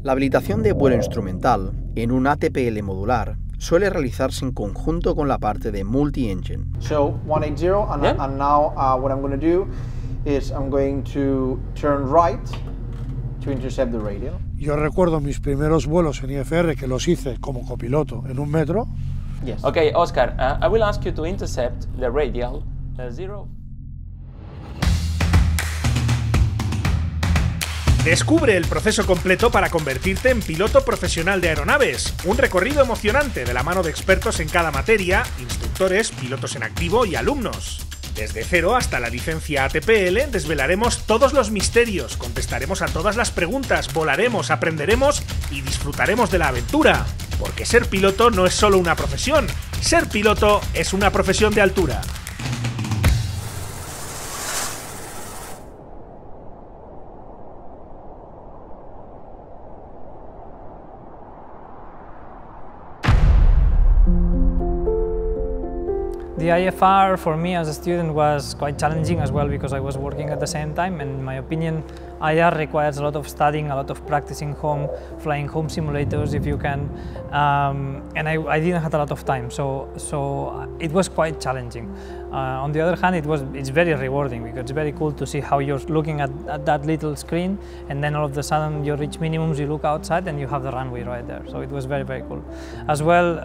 La habilitación de vuelo instrumental en un ATPL modular suele realizarse en conjunto con la parte de multi-engine. So 180 and now what I'm going to do is I'm going to turn right to intercept the radio. Yo recuerdo mis primeros vuelos en IFR que los hice como copiloto en un metro. Yes. Okay, Oscar, I will ask you to intercept the radial 0. Descubre el proceso completo para convertirte en piloto profesional de aeronaves. Un recorrido emocionante de la mano de expertos en cada materia, instructores, pilotos en activo y alumnos. Desde cero hasta la licencia ATPL desvelaremos todos los misterios, contestaremos a todas las preguntas, volaremos, aprenderemos y disfrutaremos de la aventura. Porque ser piloto no es solo una profesión, ser piloto es una profesión de altura. The IFR for me as a student was quite challenging as well because I was working at the same time, and in my opinion IR requires a lot of studying, a lot of practicing home, flying home simulators if you can, and I didn't have a lot of time, so it was quite challenging. On the other hand, it's very rewarding because it's very cool to see how you're looking at that little screen, and then all of a sudden you reach minimums, you look outside and you have the runway right there. So it was very, very cool. As well,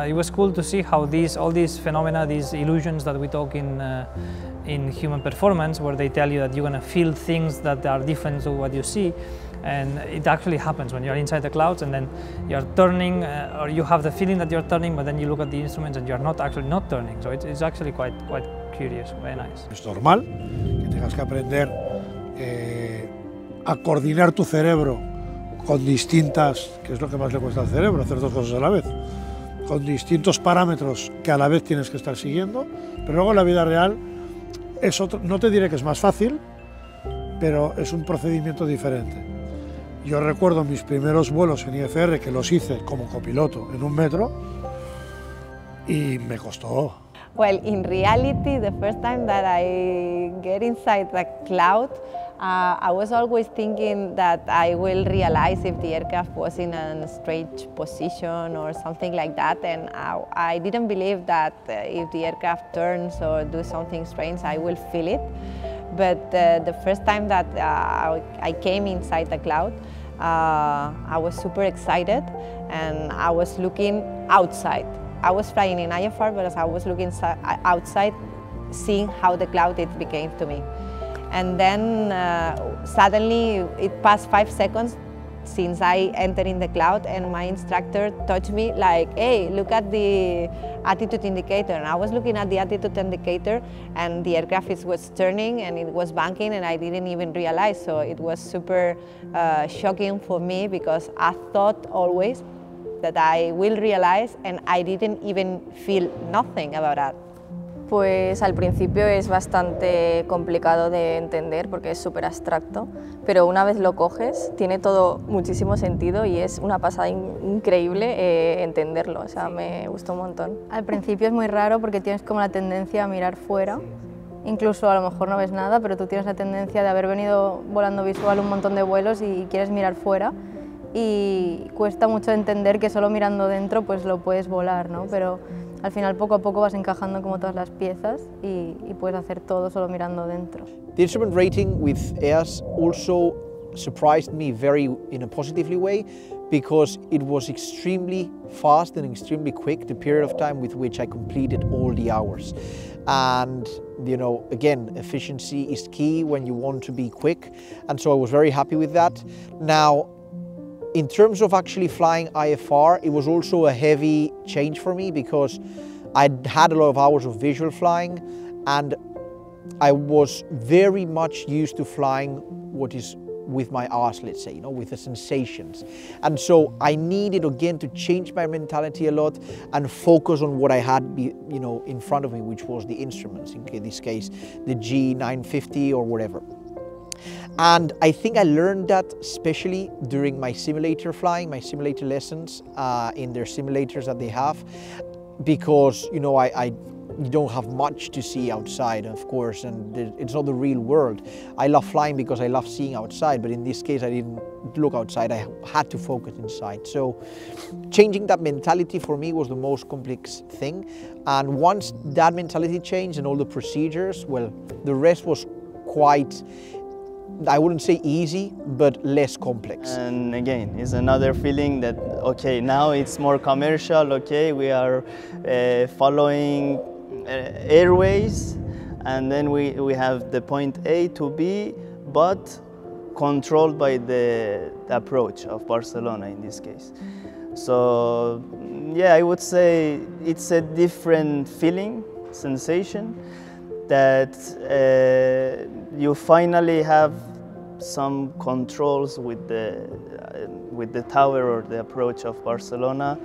it was cool to see how all these phenomena, these illusions that we talk in human performance, where they tell you that you're going to feel things that are different to what you see, and it actually happens when you're inside the clouds and then you're turning, or you have the feeling that you're turning, but then you look at the instruments and you're not actually not turning. So it's actually quite curious, very nice. Es normal que tengas que aprender a coordinar tu cerebro con distintas, que es lo que más le cuesta al cerebro, hacer dos cosas a la vez, con distintos parámetros que a la vez tienes que estar siguiendo, pero luego en la vida real es otro, no te diré que es más fácil, pero es un procedimiento diferente. Yo recuerdo mis primeros vuelos en IFR que los hice como copiloto en un metro y me costó. Well, in reality, the first time that I get inside the cloud, I was always thinking that I will realize if the aircraft was in a strange position or something like that, and I didn't believe that if the aircraft turns or do something strange, I will feel it. But the first time that I came inside the cloud, I was super excited and I was looking outside. I was flying in IFR, but I was looking outside, seeing how the cloud it became to me. And then suddenly it passed 5 seconds since I entered in the cloud, and my instructor touched me like, hey, look at the attitude indicator. And I was looking at the attitude indicator and the aircraft was turning and it was banking and I didn't even realize. So it was super shocking for me because I thought always that I will realize and I didn't even feel nothing about that. Pues al principio es bastante complicado de entender porque es súper abstracto, pero una vez lo coges tiene todo muchísimo sentido y es una pasada increíble entenderlo, o sea, me gustó un montón. Al principio es muy raro porque tienes como la tendencia a mirar fuera, incluso a lo mejor no ves nada, pero tú tienes la tendencia de haber venido volando visual un montón de vuelos y quieres mirar fuera, y cuesta mucho entender que solo mirando dentro pues lo puedes volar, ¿no? Pero al final poco a poco vas encajando como todas las piezas y puedes hacer todo solo mirando dentro. The instrument rating with EAS also surprised me in a positively way, because it was extremely fast and extremely quick, the period of time with which I completed all the hours. And you know, again, efficiency is key when you want to be quick, and so I was very happy with that. Now, in terms of actually flying IFR, it was also a heavy change for me because I'd had a lot of hours of visual flying and I was very much used to flying what is with my arse, let's say, you know, with the sensations. And so I needed again to change my mentality a lot and focus on what I had, you know, in front of me, which was the instruments, in this case, the G950 or whatever. And I think I learned that especially during my simulator flying, my simulator lessons in their simulators that they have, because, you know, I you don't have much to see outside, of course, and it's not the real world. I love flying because I love seeing outside, but in this case I didn't look outside, I had to focus inside. So changing that mentality for me was the most complex thing, and once that mentality changed and all the procedures, well, the rest was quite, I wouldn't say easy, but less complex. And again, it's another feeling that, okay, now it's more commercial, okay, we are following airways, and then we have the point A to B, but controlled by the approach of Barcelona in this case. So, yeah, I would say it's a different feeling, sensation, that you finally have some controls with the tower or the approach of Barcelona,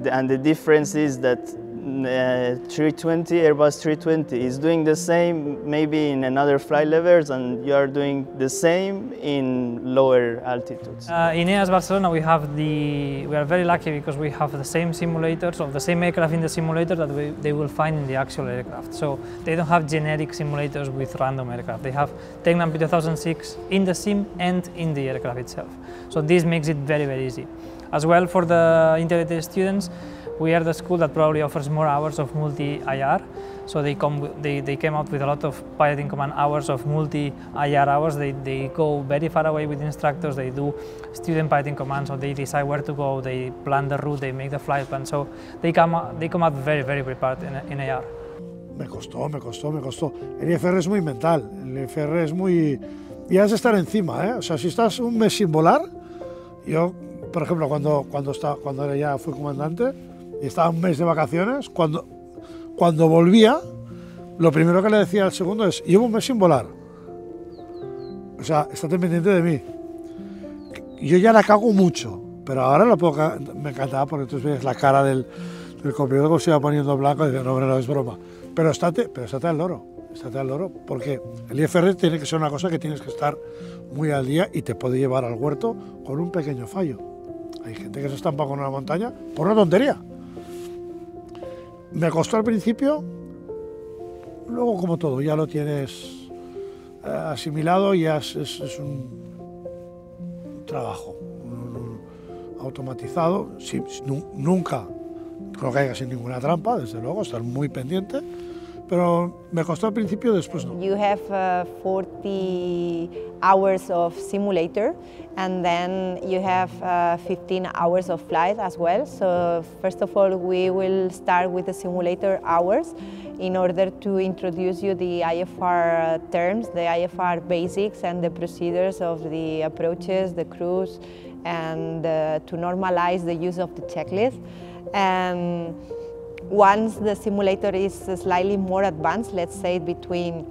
and the difference is that 320, Airbus 320 is doing the same maybe in another flight levels, and you are doing the same in lower altitudes. In EAS Barcelona we are very lucky because we have the same simulators of the same aircraft in the simulator that they will find in the actual aircraft. So they don't have generic simulators with random aircraft. They have Tecnam P2006 in the sim and in the aircraft itself. So this makes it very, very easy. As well, for the integrated students, we are the school that probably offers more hours of multi-IR. So they came out with a lot of piloting command hours of multi-IR hours. They go very far away with instructors, they do student piloting commands, so they decide where to go, they plan the route, they make the flight plan. So they come out very, very prepared in IR. Me costó. El IFR es muy mental, el IFR es muy... Y has de estar encima, ¿eh? O sea, si estás un mes sin volar, yo, por ejemplo, cuando ya fui comandante, y estaba un mes de vacaciones, cuando volvía, lo primero que le decía al segundo es: llevo un mes sin volar. O sea, estate pendiente de mí. Yo ya la cago mucho, pero ahora me encantaba porque tú ves la cara del copiloto que se iba poniendo blanco y decía: no, es broma. Pero estate al loro, porque el IFR tiene que ser una cosa que tienes que estar muy al día y te puede llevar al huerto con un pequeño fallo. Hay gente que se estampa con una montaña por una tontería. Me costó al principio, luego como todo, ya lo tienes asimilado y ya es un trabajo automatizado. Nunca no caigas en ninguna trampa, desde luego, estar muy pendiente, pero me costó al principio, después no. You have 40 hours of simulator, and then you have 15 hours of flight as well. So first of all, we will start with the simulator hours in order to introduce you the IFR terms, the IFR basics and the procedures of the approaches, the cruise, and to normalize the use of the checklist. And once the simulator is slightly more advanced, let's say between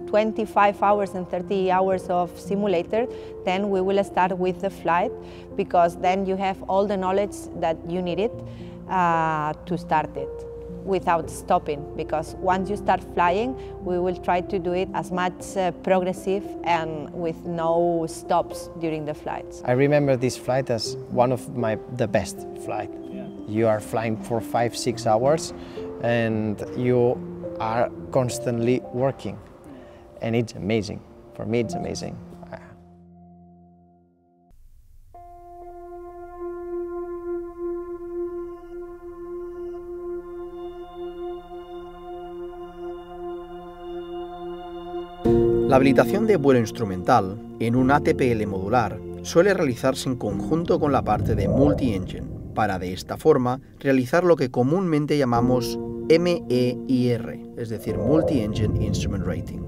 25 hours and 30 hours of simulator, then we will start with the flight, because then you have all the knowledge that you needed to start it without stopping, because once you start flying, we will try to do it as much progressive and with no stops during the flights. I remember this flight as one of the best flight. Yeah. You are flying for 5-6 hours and you are constantly working, and it's amazing. For me, it's amazing. La habilitación de vuelo instrumental en un ATPL modular suele realizarse en conjunto con la parte de multi-engine, para de esta forma realizar lo que comúnmente llamamos MEIR, es decir, Multi-Engine Instrument Rating.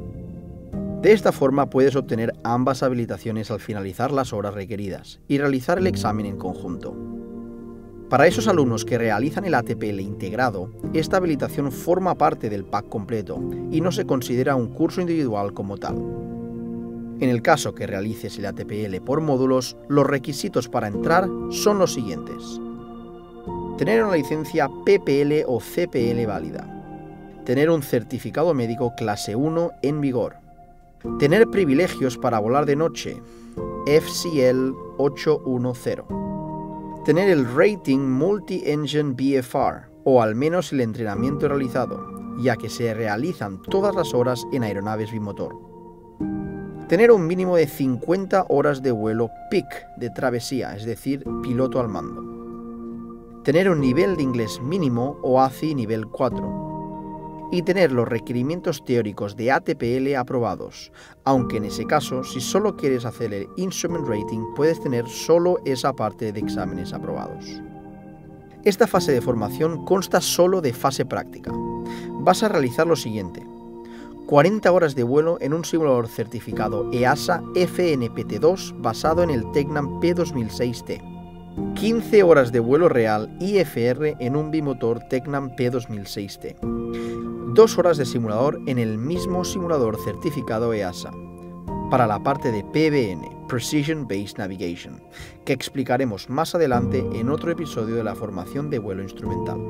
De esta forma puedes obtener ambas habilitaciones al finalizar las horas requeridas y realizar el examen en conjunto. Para esos alumnos que realizan el ATPL integrado, esta habilitación forma parte del pack completo y no se considera un curso individual como tal. En el caso que realices el ATPL por módulos, los requisitos para entrar son los siguientes: tener una licencia PPL o CPL válida, tener un certificado médico clase 1 en vigor, tener privilegios para volar de noche, FCL 810, tener el rating Multi-Engine BFR o al menos el entrenamiento realizado, ya que se realizan todas las horas en aeronaves bimotor. Tener un mínimo de 50 horas de vuelo peak de travesía, es decir, piloto al mando. Tener un nivel de inglés mínimo o ACI nivel 4. Y tener los requerimientos teóricos de ATPL aprobados, aunque en ese caso, si solo quieres hacer el Instrument Rating, puedes tener solo esa parte de exámenes aprobados. Esta fase de formación consta solo de fase práctica. Vas a realizar lo siguiente: 40 horas de vuelo en un simulador certificado EASA FNPTII basado en el Tecnam P2006T. 15 horas de vuelo real IFR en un bimotor Tecnam P2006T. 2 horas de simulador en el mismo simulador certificado EASA, para la parte de PBN, Precision Based Navigation, que explicaremos más adelante en otro episodio de la formación de vuelo instrumental.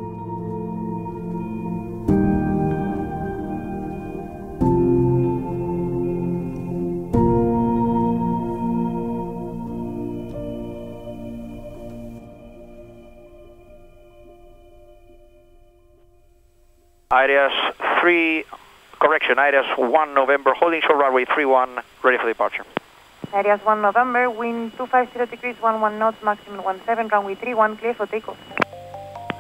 Areas 3, correction, Areas 1 November, holding short runway 31, ready for departure. Areas 1 November, wind 250 degrees, 11 knots, maximum 17, runway 31, clear for takeoff.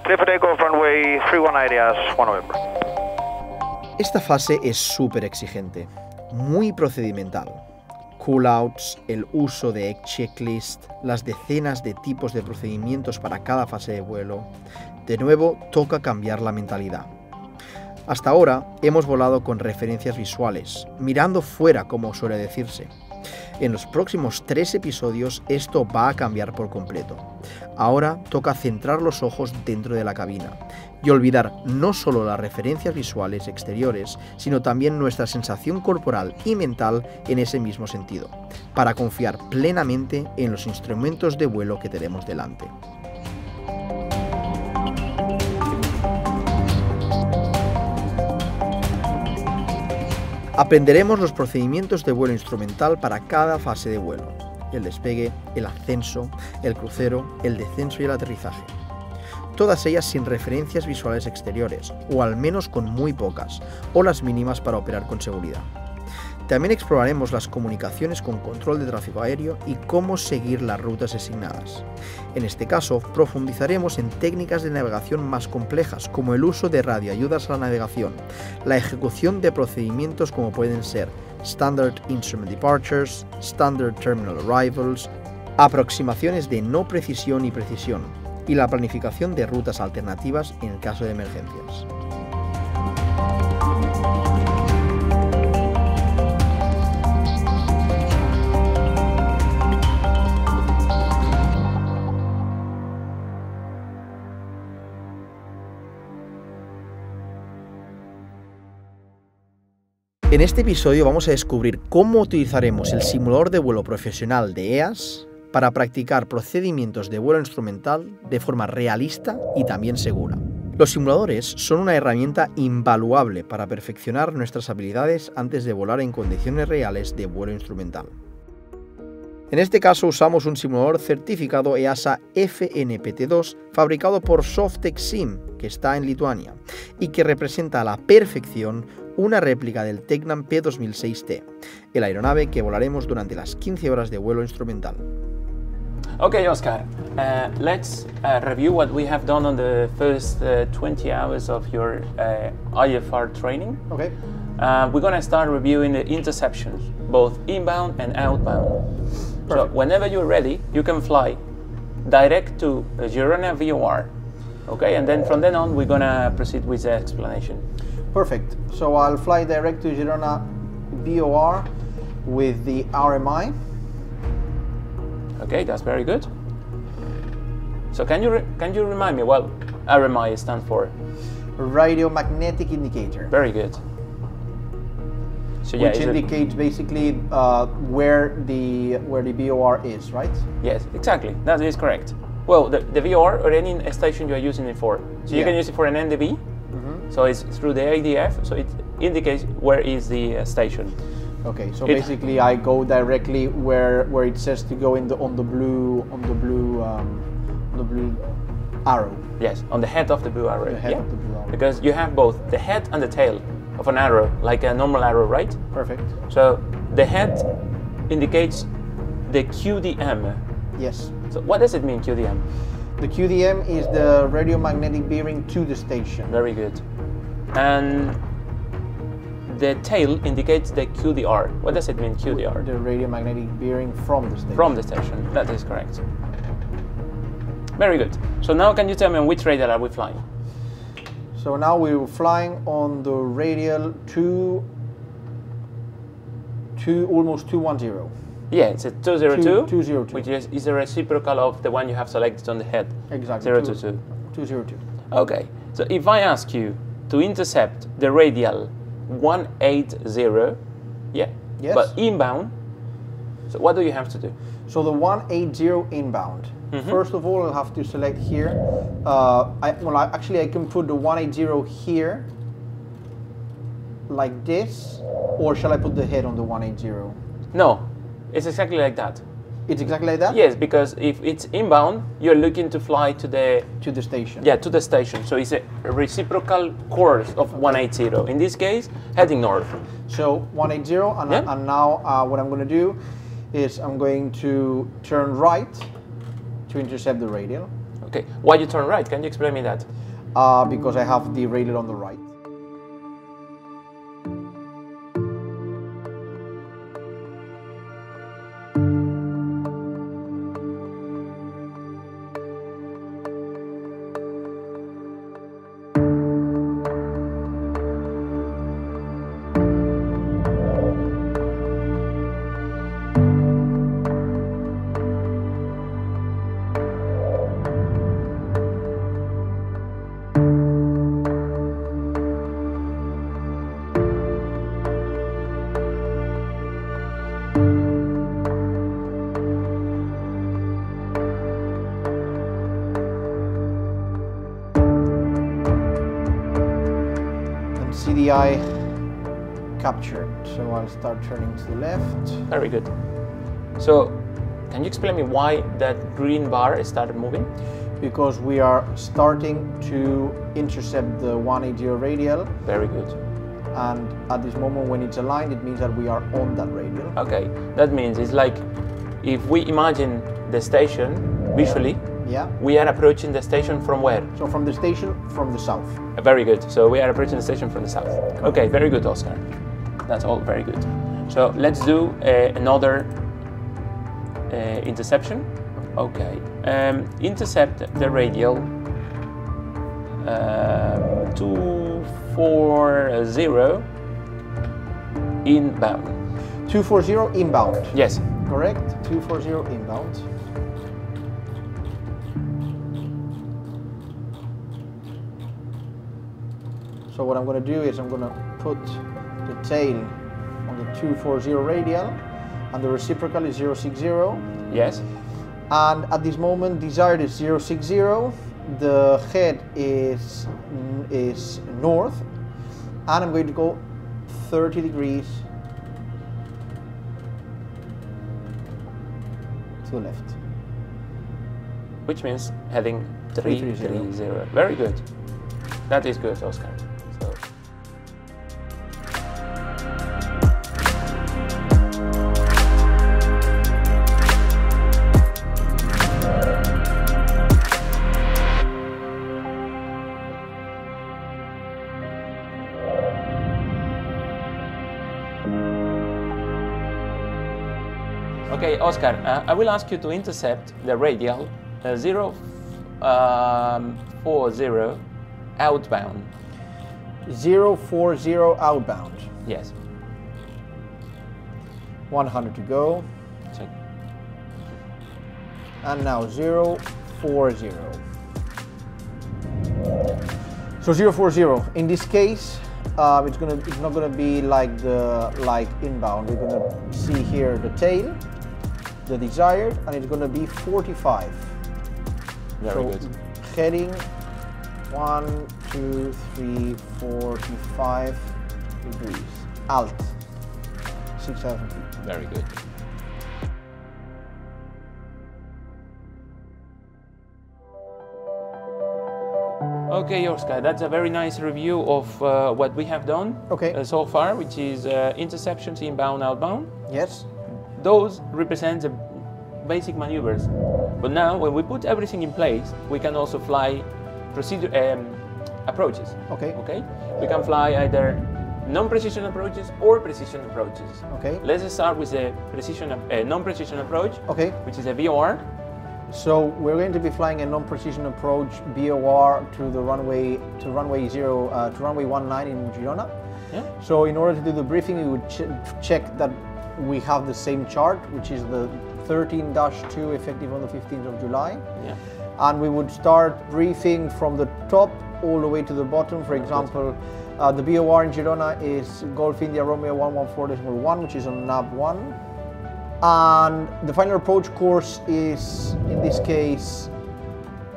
Clear for takeoff, runway 31, Areas 1 November. Esta fase es súper exigente, muy procedimental. Callouts, el uso de checklist, las decenas de tipos de procedimientos para cada fase de vuelo. De nuevo, toca cambiar la mentalidad. Hasta ahora hemos volado con referencias visuales, mirando fuera, como suele decirse. En los próximos 3 episodios esto va a cambiar por completo. Ahora toca centrar los ojos dentro de la cabina y olvidar no solo las referencias visuales exteriores, sino también nuestra sensación corporal y mental en ese mismo sentido, para confiar plenamente en los instrumentos de vuelo que tenemos delante. Aprenderemos los procedimientos de vuelo instrumental para cada fase de vuelo: el despegue, el ascenso, el crucero, el descenso y el aterrizaje. Todas ellas sin referencias visuales exteriores, o al menos con muy pocas, o las mínimas para operar con seguridad. También exploraremos las comunicaciones con control de tráfico aéreo y cómo seguir las rutas asignadas. En este caso, profundizaremos en técnicas de navegación más complejas, como el uso de radioayudas a la navegación, la ejecución de procedimientos como pueden ser Standard Instrument Departures, Standard Terminal Arrivals, aproximaciones de no precisión y precisión, y la planificación de rutas alternativas en caso de emergencias. En este episodio vamos a descubrir cómo utilizaremos el simulador de vuelo profesional de EAS para practicar procedimientos de vuelo instrumental de forma realista y también segura. Los simuladores son una herramienta invaluable para perfeccionar nuestras habilidades antes de volar en condiciones reales de vuelo instrumental. En este caso usamos un simulador certificado EASA FNPTII fabricado por Softex Sim, que está en Lituania, y que representa a la perfección una réplica del Tecnam P2006T, el aeronave que volaremos durante las 15 horas de vuelo instrumental. Okay, Oscar, let's review what we have done on the first 20 hours of your IFR training. Okay. We're going to start reviewing the interceptions, both inbound and outbound. So whenever you're ready, you can fly direct to Girona VOR. Okay, and then from then on, we're going to proceed with the explanation. Perfect. So I'll fly direct to Girona VOR with the RMI. Okay, that's very good. So can you remind me what RMI stands for? Radio magnetic indicator. Very good. So yeah, which indicates basically where the VOR is, right? Yes, exactly. That is correct. Well, the VOR or any station you are using it for. So you can use it for an NDB. So it's through the ADF, so it indicates where is the station. Okay, so basically I go directly where it says to go on the blue arrow. Yes, on the head of the blue arrow. The head of the blue arrow. Because you have both the head and the tail of an arrow, like a normal arrow, right? Perfect. So the head indicates the QDM. Yes. So what does it mean, QDM? The QDM is the radio magnetic bearing to the station. Very good. And the tail indicates the QDR. What does it mean, QDR? The radio magnetic bearing from the station. From the station, that is correct. Very good. So now can you tell me on which radial are we flying? So now we're flying on the radial almost 210. Yeah, it's a 202, 202. which is a reciprocal of the one you have selected on the head. Exactly. 022. 202. Okay, so if I ask you to intercept the radial 180, yeah, yes. But inbound, so what do you have to do? So the 180 inbound. First of all, I'll have to select here. I can put the 180 here, like this, or shall I put the head on the 180? No, it's exactly like that. It's exactly like that? Yes, because if it's inbound, you're looking to fly to the station. Yeah, to the station. So it's a reciprocal course of 180. In this case, heading north. So 180, and now what I'm going to do is I'm going to turn right to intercept the radial. Okay, why you turn right? Can you explain me that? Because I have the radial on the right. CDI captured. So I'll start turning to the left. Very good. So can you explain me why that green bar started moving? Because we are starting to intercept the 180 radial. Very good. And at this moment when it's aligned, it means that we are on that radial. Okay, that means it's like if we imagine the station visually, yeah, we are approaching the station from where? So from the station from the south. Very good. So we are approaching the station from the south. Okay, very good, Oscar. That's all very good. So let's do another interception. Okay. Intercept the radial 240 inbound. 240 inbound? Yes. Correct. 240 inbound. So what I'm going to do is I'm going to put the tail on the 240 radial and the reciprocal is 060. Yes. And at this moment desired is 060. The head is north and I'm going to go 30 degrees to the left. Which means heading 330. 330. Very good. That is good, Oscar. Okay, Oscar, I will ask you to intercept the radial 040 outbound. 040 outbound. Yes. 100 to go. Check. And now 040. So 040. In this case, it's not gonna be like inbound. We're gonna see here the tail, the desired, and it's gonna be 45. Very good. Heading 1, 2, 3, 45 degrees. Alt. 6,000 feet. Very good. Okay, Oscar, that's a very nice review of what we have done so far, which is interceptions inbound, outbound. Yes. Those represent the basic maneuvers. But now, when we put everything in place, we can also fly approaches. Okay. Okay. We can fly either non-precision approaches or precision approaches. Okay. Let's start with the non-precision approach. Okay. Which is a VOR. So we're going to be flying a non-precision approach VOR to the runway runway 19 in Girona. Yeah. So in order to do the briefing, we would check that we have the same chart, which is the 13-2 effective on the 15th of July. Yeah. And we would start briefing from the top all the way to the bottom. For example, the VOR in Girona is Golf India Romeo 114.1, which is on nav 1. And the final approach course is, in this case,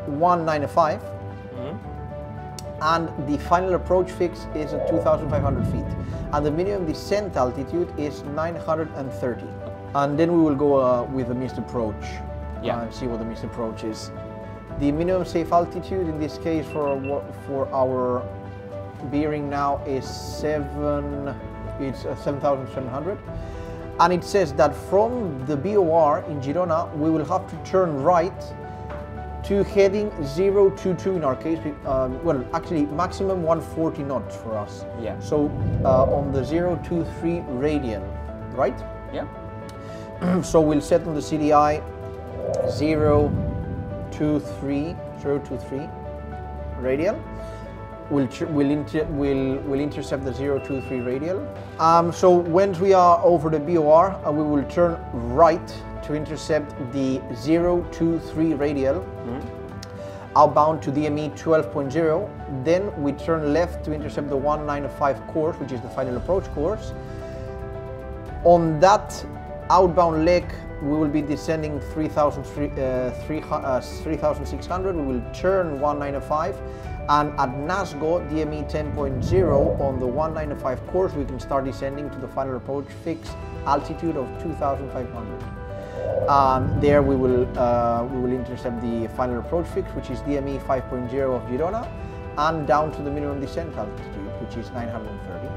195. And the final approach fix is at 2,500 feet. And the minimum descent altitude is 930. And then we will go with the missed approach and see what the missed approach is. The minimum safe altitude in this case for our bearing now is 7,700. And it says that from the VOR in Girona, we will have to turn right to heading 022 in our case. Well, actually, maximum 140 knots for us. Yeah. So on the 023 radial, right? Yeah. So we'll set on the CDI 023 radial. We'll intercept the 023 radial. So once we are over the VOR, we will turn right to intercept the 023 radial, outbound to DME 12.0. Then we turn left to intercept the 195 course, which is the final approach course. On that outbound leg, we will be descending 3,600. We will turn 195. And at Nasgo, DME 10.0 on the 195 course, we can start descending to the final approach fix altitude of 2,500. There we will intercept the final approach fix, which is DME 5.0 of Girona, and down to the minimum descent altitude, which is 930.